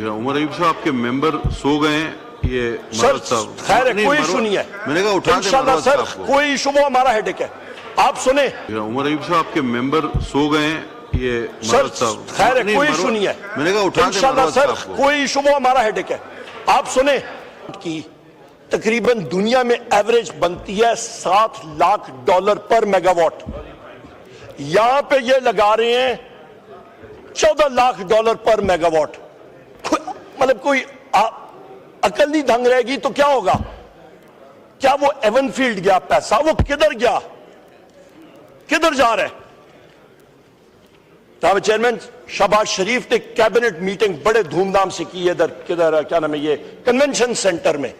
उमर अयूब साहब के member so गए हैं। ये सर खैर है, कोई इशू नहीं है। मैंने कहा उठा दें इंशाल्लाह सर, कोई इशू, वो हमारा हेडेक है। आप सुने, उमर अयूब साहब के मेंबर सो गए हैं। ये सर खैर है, कोई इशू नहीं है। मैंने कहा उठा दें इंशाल्लाह सर, कोई इशू, वो हमारा हेडेक है। आप सुने कि तकरीबन दुनिया में एवरेज बनती है $7 लाख पर मेगावाट। यहां पे ये लगा रहे हैं $14 लाख पर मेगावाट। मतलब कोई अकल नहीं ढंग रहेगी तो क्या होगा? क्या वो एवनफील्ड गया पैसा, वो किधर गया, किधर जा रहा है? जनाब चेयरमैन, शहबाज शरीफ ने कैबिनेट मीटिंग बड़े धूमधाम से की। इधर किधर क्या नाम है, ये कन्वेंशन सेंटर में।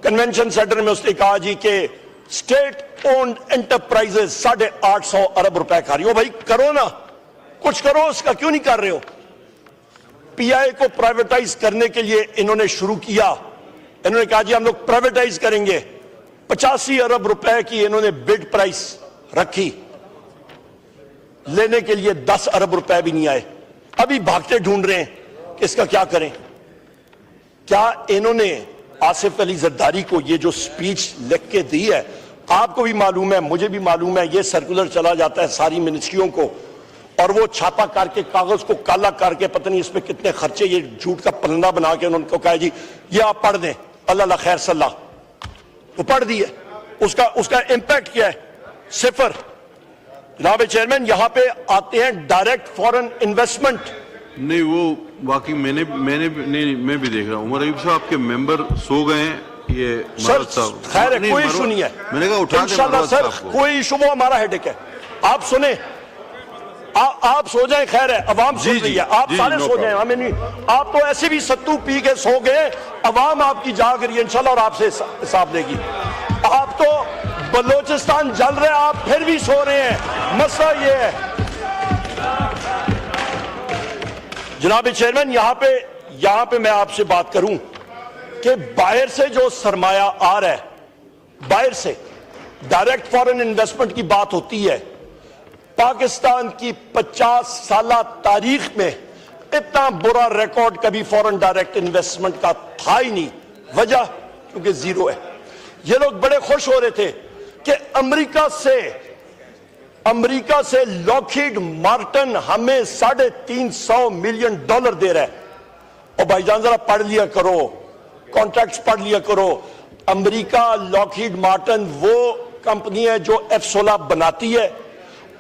कन्वेंशन सेंटर में उसने कहा जी कि स्टेट ओन्ड एंटरप्राइजेज 850 अरब रुपए खा रही हो। भाई करो ना, कुछ करो, उसका क्यों नहीं कर रहे हो? पीआई को प्राइवेटाइज करने के लिए इन्होंने शुरू किया। इन्होंने कहा जी हम लोग प्राइवेटाइज करेंगे। 85 अरब रुपए की इन्होंने बिड प्राइस रखी, लेने के लिए 10 अरब रुपए भी नहीं आए। अभी भागते ढूंढ रहे हैं कि इसका क्या करें। क्या इन्होंने आसिफ अली जरदारी को ये जो स्पीच लिख के दी है, आपको भी मालूम है, मुझे भी मालूम है, ये सर्कुलर चला जाता है सारी मिनिस्ट्रियों को, और वो छापा करके कागज को काला करके पता नहीं इसमें कितने खर्चे, ये झूठ का पलंदा बना के उन्होंने कहा जी ये आप पढ़ दें, अल्लाह खैर सल्लाह। वो पढ़ दी है, उसका इंपैक्ट क्या है? सिफर। जनाब चेयरमैन, यहां पे आते हैं डायरेक्ट फॉरेन इन्वेस्टमेंट। नहीं, वो वाकई मैंने नहीं, मैं भी देख रहा हूँ। उमर अयूब साहब के मेंबर सो गए हैं। ये सर खैर है, कोई इशू नहीं है। मैंने कहा उठा दें इंशाल्लाह सर, कोई इशू, वो हमारा हेडेक है। आप सुने, आप सो जाएं, खैर है, अवाम सुन रही है, आप सारे सो जाएं, हमें नहीं। आप तो ऐसे भी सत्तू पी के सो गए, अवाम आपकी जाग रही है इंशाल्लाह, और आपसे हिसाब देगी। आप तो बलोचिस्तान जल रहे हैं, आप फिर भी सो रहे हैं। मसला ये है जनाब चेयरमैन, यहां पे मैं आपसे बात करूं कि बाहर से जो सरमाया आ रहा है, बाहर से डायरेक्ट फॉरेन इन्वेस्टमेंट की बात होती है। पाकिस्तान की 50 साल तारीख में इतना बुरा रिकॉर्ड कभी फॉरेन डायरेक्ट इन्वेस्टमेंट का था ही नहीं। वजह क्योंकि जीरो है। ये लोग बड़े खुश हो रहे थे कि अमेरिका से लॉकहीड मार्टिन हमें $350 मिलियन दे रहा है। और भाईजान जरा पढ़ लिया करो, कॉन्ट्रैक्ट्स पढ़ लिया करो। अमेरिका लॉकहीड मार्टिन वो कंपनी है जो F-16 बनाती है।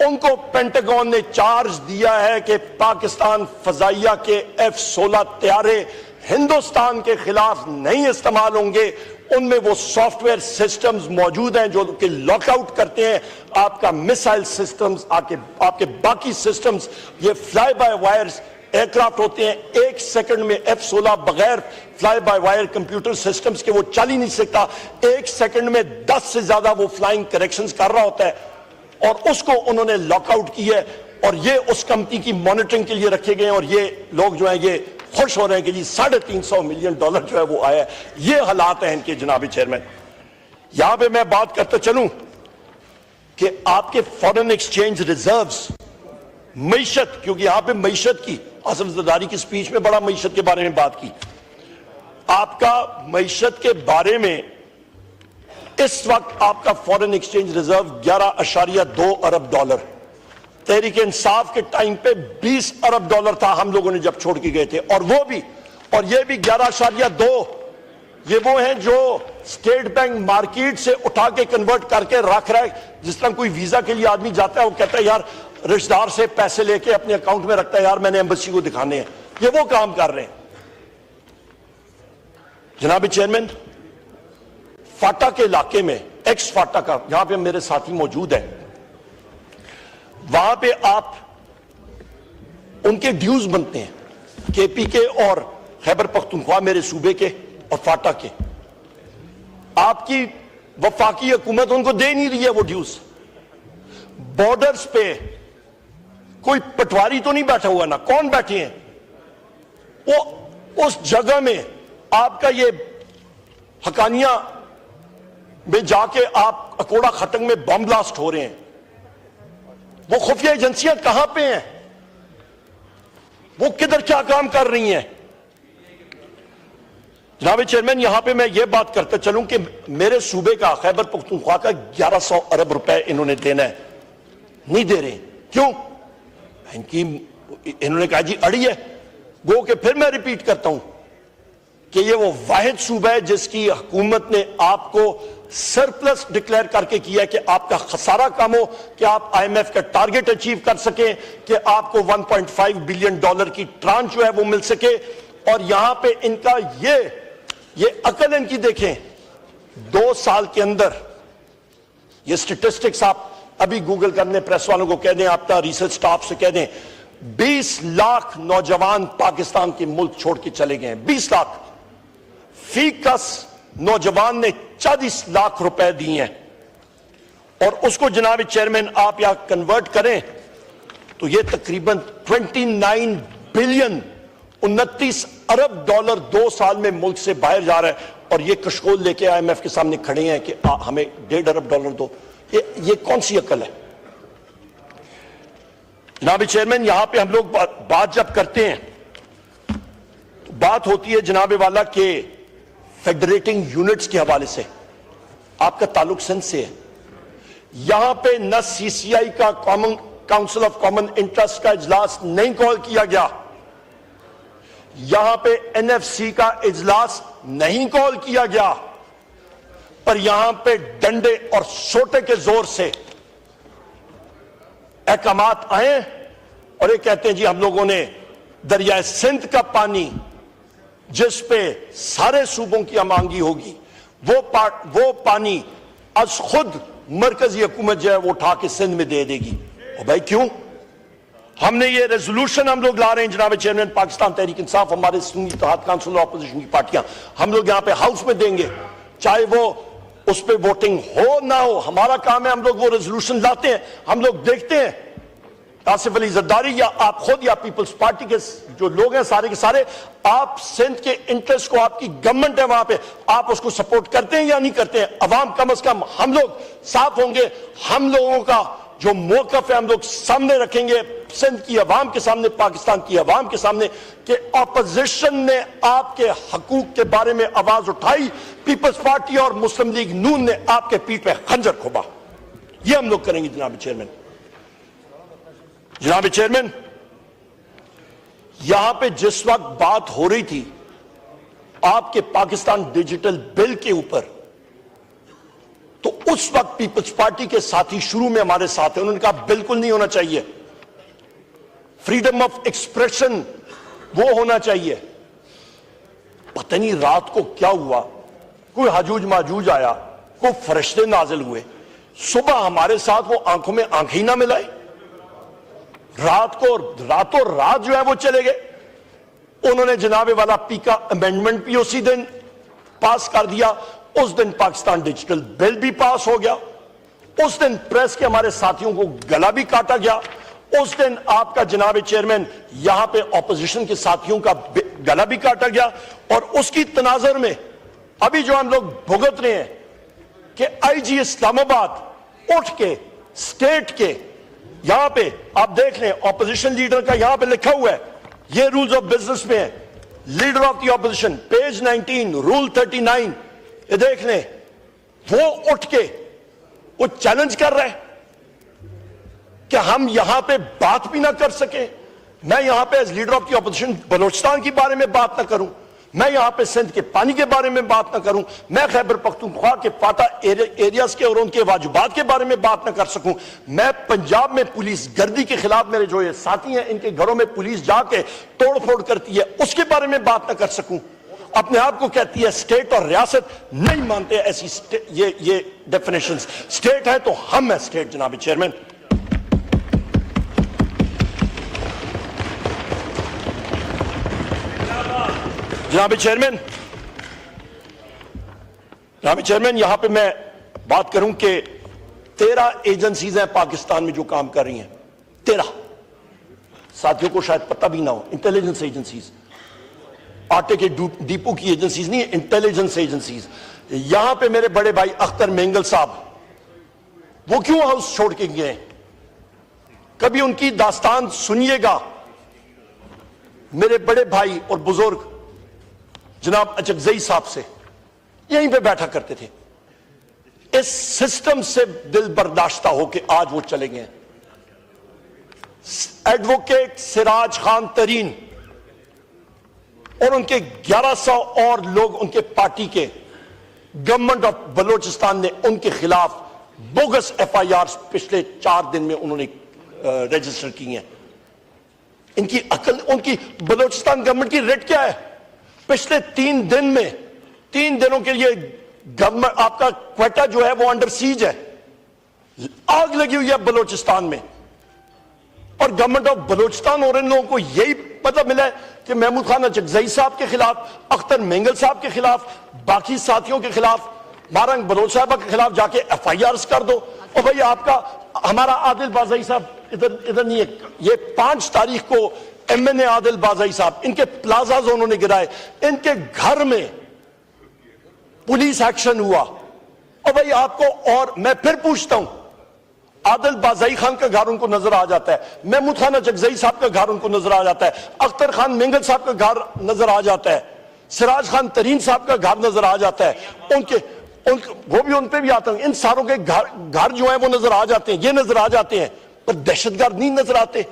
उनको पेंटागन ने चार्ज दिया है कि पाकिस्तान फजाइया के F-16 तैयारे हिंदुस्तान के खिलाफ नहीं इस्तेमाल होंगे। उनमें वो सॉफ्टवेयर सिस्टम्स मौजूद हैं जो कि लॉकआउट करते हैं आपका मिसाइल सिस्टम्स, आपके बाकी सिस्टम्स। ये फ्लाई बाय वायर्स एयरक्राफ्ट होते हैं। 1 सेकंड में F-16 बगैर fly by wire computer systems के वो चल ही नहीं सकता। 1 सेकंड में 10 से ज्यादा वो फ्लाइंग करेक्शंस कर रहा होता है, और उसको उन्होंने लॉकआउट किया है। और ये उस कंपनी की मॉनिटरिंग के लिए रखे गए हैं। और ये लोग जो हैं ये खुश हो रहे हैं कि जी $350 मिलियन जो है वो आया है। ये हालात हैं इनके। जनाब चेयरमैन, यहां पे मैं बात करते चलूं कि आपके फॉरेन एक्सचेंज रिजर्व्स, मईशत, क्योंकि यहां पे मईशत की आसिफ जरदारी की स्पीच में बड़ा मईशत के बारे में बात की। आपका मईशत के बारे में इस वक्त आपका फॉरेन एक्सचेंज रिजर्व $11.2 अरब। तहरीक इंसाफ के टाइम पे $20 अरब था हम लोगों ने जब छोड़ के गए थे। और वो भी, और ये भी 11.2, ये वो हैं जो स्टेट बैंक मार्केट से उठा के कन्वर्ट करके रख रहा है। जिस तरह कोई वीजा के लिए आदमी जाता है, वो कहता है यार रिश्तेदार से पैसे लेके अपने अकाउंट में रखता है, यार मैंने एम्बेसी को दिखाने हैं। ये वो काम कर रहे हैं। जनाब चेयरमैन, फाटा के इलाके में, एक्स फाटा का, यहां पे मेरे साथी मौजूद हैं, वहां पे आप उनके ड्यूज बनते हैं, केपी के और खैबर पख्तूनख्वा मेरे सूबे के और फाटा के। आपकी वफाकी हुकूमत उनको दे नहीं रही है वो ड्यूज। बॉर्डर्स पे कोई पटवारी तो नहीं बैठा हुआ ना, कौन बैठे हैं वो उस जगह में आपका ये हकानिया में जाके आप अकोड़ा खटंग में बम ब्लास्ट हो रहे हैं। वो खुफिया एजेंसियां कहां पे हैं? वो किधर क्या काम कर रही हैं? जनाब चेयरमैन, यहां पे मैं ये बात करता चलूं कि मेरे सूबे का खैबर पख्तूनख्वा का 1100 अरब रुपए इन्होंने देना है, नहीं दे रहे। क्यों? इनकी इन्होंने कहा जी अड़ी है। गो के फिर मैं रिपीट करता हूं कि ये वो वाहिद सूबा है जिसकी हुकूमत ने आपको सरप्लस डिक्लेयर करके किया है कि आपका खसारा कम हो, कि आप IMF का टारगेट अचीव कर सकें, कि आपको 1.5 बिलियन डॉलर की ट्रांच जो है वो मिल सके। और यहां पे इनका ये अकल इनकी देखें, 2 साल के अंदर ये स्टेटिस्टिक्स आप अभी गूगल करने, प्रेस वालों को कह दें, आपका रिसर्च स्टाफ से कह दें, 20 लाख नौजवान पाकिस्तान के मुल्क छोड़ के चले गए हैं। 20 लाख। फी कस नौजवान ने 40 लाख रुपए दिए हैं और उसको जनाब चेयरमैन आप यहां कन्वर्ट करें तो यह तकरीबन 29 बिलियन 29 अरब डॉलर 2 साल में मुल्क से बाहर जा रहा है। और ये कशकोल लेके IMF के सामने खड़े हैं कि हमें 1.5 अरब डॉलर दो। ये कौन सी अकल है? जनाब चेयरमैन, यहां पे हम लोग बात जब करते हैं तो बात होती है जनाब वाला के फेडरेटिंग यूनिट्स के हवाले से। आपका ताल्लुक सिंध से है। यहां पे न CCI का common council of common interest का इजलास नहीं कॉल किया गया, यहां पे NFC का इजलास नहीं कॉल किया गया, पर यहां पे डंडे और सोटे के जोर से अहकामात आए और ये कहते हैं जी हम लोगों ने दरियाए सिंध का पानी जिस पे सारे सूबों की अमांगी होगी वो पानी आज खुद मरकजी हुकूमत जो है वो उठा के सिंध में दे देगी। और भाई क्यों? हमने ये रेजोल्यूशन हम लोग ला रहे हैं जनाब चेयरमैन, पाकिस्तान तहरीक इंसाफ, हमारे सुन्नी इत्तेहाद काउंसिल ऑपोजिशन की पार्टियां, हम लोग यहां पे हाउस में देंगे, चाहे वो उस पर वोटिंग हो ना हो। हमारा काम है, हम लोग वो रेजोल्यूशन लाते हैं, हम लोग देखते हैं आसिफ अली जरदारी या आप खुद या पीपल्स पार्टी के जो लोग हैं सारे के सारे, आप सिंध के इंटरेस्ट को, आपकी गवर्नमेंट है वहां पे, आप उसको सपोर्ट करते हैं या नहीं करते हैं? अवाम कम से कम हम लोग साफ होंगे, हम लोगों का जो मौकफ है हम लोग सामने रखेंगे सिंध की अवाम के सामने, पाकिस्तान की अवाम के सामने, कि ऑपोजिशन ने आपके हकूक के बारे में आवाज उठाई, पीपल्स पार्टी और मुस्लिम लीग नून ने आपके पीठ पे खंजर खोबा। ये हम लोग करेंगे जनाब चेयरमैन। जनाब चेयरमैन, यहां पे जिस वक्त बात हो रही थी आपके पाकिस्तान डिजिटल बिल के ऊपर, तो उस वक्त पीपल्स पार्टी के साथी शुरू में हमारे साथ हैं, उन्होंने कहा बिल्कुल नहीं होना चाहिए, फ्रीडम ऑफ एक्सप्रेशन वो होना चाहिए। पता नहीं रात को क्या हुआ, कोई हजूज माजूज आया, कोई फरिश्ते नाजिल हुए, सुबह हमारे साथ वो आंखों में आंखें ही ना मिलाई, रात को रातों रात जो है वो चले गए। उन्होंने जनाबे वाला पी का अमेंडमेंट भी उसी दिन पास कर दिया, उस दिन पाकिस्तान डिजिटल बिल भी पास हो गया, उस दिन प्रेस के हमारे साथियों को गला भी काटा गया, उस दिन आपका जनाब चेयरमैन यहां पे ऑपोजिशन के साथियों का गला भी काटा गया। और उसकी तनाजर में अभी जो हम लोग भुगत रहे हैं कि IG इस्लामाबाद उठ के स्टेट के यहां पे आप देख लें, ऑपोजिशन लीडर का यहां पे लिखा हुआ है, ये रूल्स ऑफ बिजनेस में है, leader of the opposition page 19 rule 39, ये देख लें, वो उठ के वो चैलेंज कर रहे हैं कि हम यहां पे बात भी ना कर सके। मैं यहां पे as leader of the opposition Balochistan के बारे में बात ना करूं, मैं यहां पे सिंध के पानी के बारे में बात ना करूं, मैं खैबर पख्तूनख्वा के फाटा एरियाज के और उनके वाजिबात के बारे में बात ना कर सकूं, मैं पंजाब में पुलिस गर्दी के खिलाफ मेरे जो ये साथी हैं इनके घरों में पुलिस जाके तोड़ फोड़ करती है उसके बारे में बात ना कर सकूं। अपने आप को कहती है स्टेट और रियासत, नहीं मानते ऐसी ये डेफिनेशंस। स्टेट है तो हम है स्टेट जनाब चेयरमैन। जनाब चेयरमैन, यहां पे मैं बात करूं कि 13 एजेंसीज हैं पाकिस्तान में जो काम कर रही हैं, 13 साथियों को शायद पता भी ना हो, इंटेलिजेंस एजेंसीज, आटे के डिपो की एजेंसीज नहीं, इंटेलिजेंस एजेंसीज। यहां पे मेरे बड़े भाई अख्तर मेंगल साहब, वो क्यों हाउस छोड़ के गए? कभी उनकी दास्तान सुनिएगा मेरे बड़े भाई और बुजुर्ग जनाब अचकजई साहब से यहीं पे बैठा करते थे। इस सिस्टम से दिल बर्दाश्ता होके आज वो चले गए। एडवोकेट सिराज खान तरीन और उनके 1100 और लोग उनके पार्टी के, गवर्नमेंट ऑफ बलूचिस्तान ने उनके खिलाफ बोगस FIR पिछले 4 दिन में उन्होंने रजिस्टर की हैं। इनकी अकल, उनकी बलूचिस्तान गवर्नमेंट की रेट क्या है? पिछले 3 दिन में, 3 दिनों के लिए गवर्नमेंट, आपका क्वेटा जो है वो अंडर सीज है, आग लगी हुई है बलूचिस्तान में। और गवर्नमेंट ऑफ बलूचिस्तान और इन लोगों को यही पता मिला है कि महमूद खान अचकजई साहब के खिलाफ, अख्तर मेंगल साहब के खिलाफ, बाकी साथियों के खिलाफ, मारंग बलोच साहब के खिलाफ जाके FIRs कर दो। और भाई आपका, हमारा आदिल बाज़ई साहब इधर नहीं है, ये 5 तारीख को MNA आदिल बाज़ई साहब, इनके प्लाजाज उन्होंने गिराए, इनके घर में पुलिस एक्शन हुआ। और भाई आपको, और मैं फिर पूछता हूं, आदिल बाज़ई खान का घर उनको नजर आ जाता है, महमूद खान अचकजई साहब का घर उनको नजर आ जाता है, अख्तर खान मेंगल साहब का घर नजर आ जाता है, सिराज खान तरीन साहब का घर नजर आ जाता है, वो भी उन पे भी आता है। इन सारों के घर जो है वो नजर आ जाते हैं, ये नजर आ जाते हैं, पर दहशतगर्द नहीं नजर आते,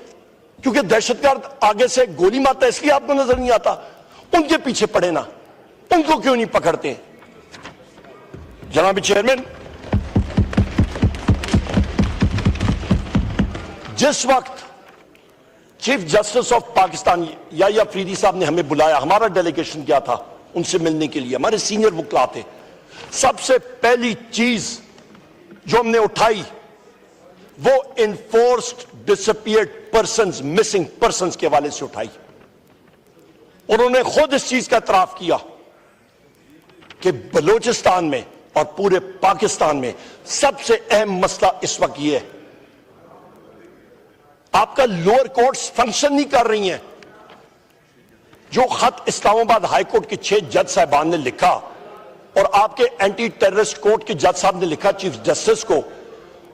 क्योंकि दहशतगर्द आगे से गोली मारता है, इसलिए आपको नजर नहीं आता। उनके पीछे पड़े ना, उनको क्यों नहीं पकड़ते? जनाब चेयरमैन, जिस वक्त chief justice of Pakistan Yahya Afridi sahab ने हमें बुलाया, हमारा डेलीगेशन गया था उनसे मिलने के लिए, हमारे सीनियर वकील थे, सबसे पहली चीज जो हमने उठाई वो enforced disappeared persons, missing persons के हवाले से उठाई। उन्होंने खुद इस चीज का इतराफ किया कि बलूचिस्तान में और पूरे पाकिस्तान में सबसे अहम मसला इस वक्त यह है, आपका लोअर कोर्ट्स फंक्शन नहीं कर रही हैं। जो खत इस्लामाबाद हाई कोर्ट के 6 जज साहबान ने लिखा और आपके एंटी टेररिस्ट कोर्ट के जज साहब ने लिखा चीफ जस्टिस को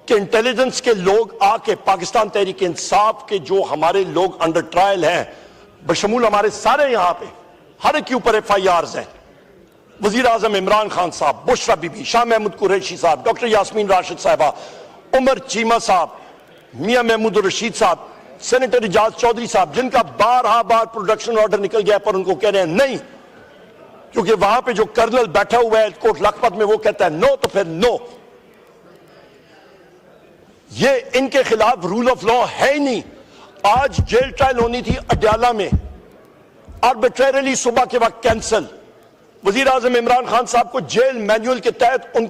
कि इंटेलिजेंस के लोग आके पाकिस्तान तहरीक इंसाफ के जो हमारे लोग अंडर ट्रायल हैं, बशमूल हमारे सारे यहां पे हर एक के ऊपर FIRs हैं, वजीर आजम इमरान खान साहब, बुशरा बीबी, शाह महमूद कुरैशी साहब, डॉक्टर यास्मीन राशिद साहबा, उमर चीमा साहब, मियां महमूद रशीद साहब, सेनेटर इजाज चौधरी साहब, जिनका बार प्रोडक्शन ऑर्डर निकल गया पर उनको कह रहे हैं नहीं, क्योंकि वहां पे जो कर्नल बैठा हुआ है कोर्ट लखपत में वो कहता है नो, तो फिर नो। ये इनके खिलाफ रूल ऑफ लॉ है ही नहीं। आज जेल ट्रायल होनी थी अडयाला में, आर्बिट्रेरली सुबह के वक्त कैंसिल। वजीर आजम इमरान खान साहब को जेल मैनुअल के तहत उन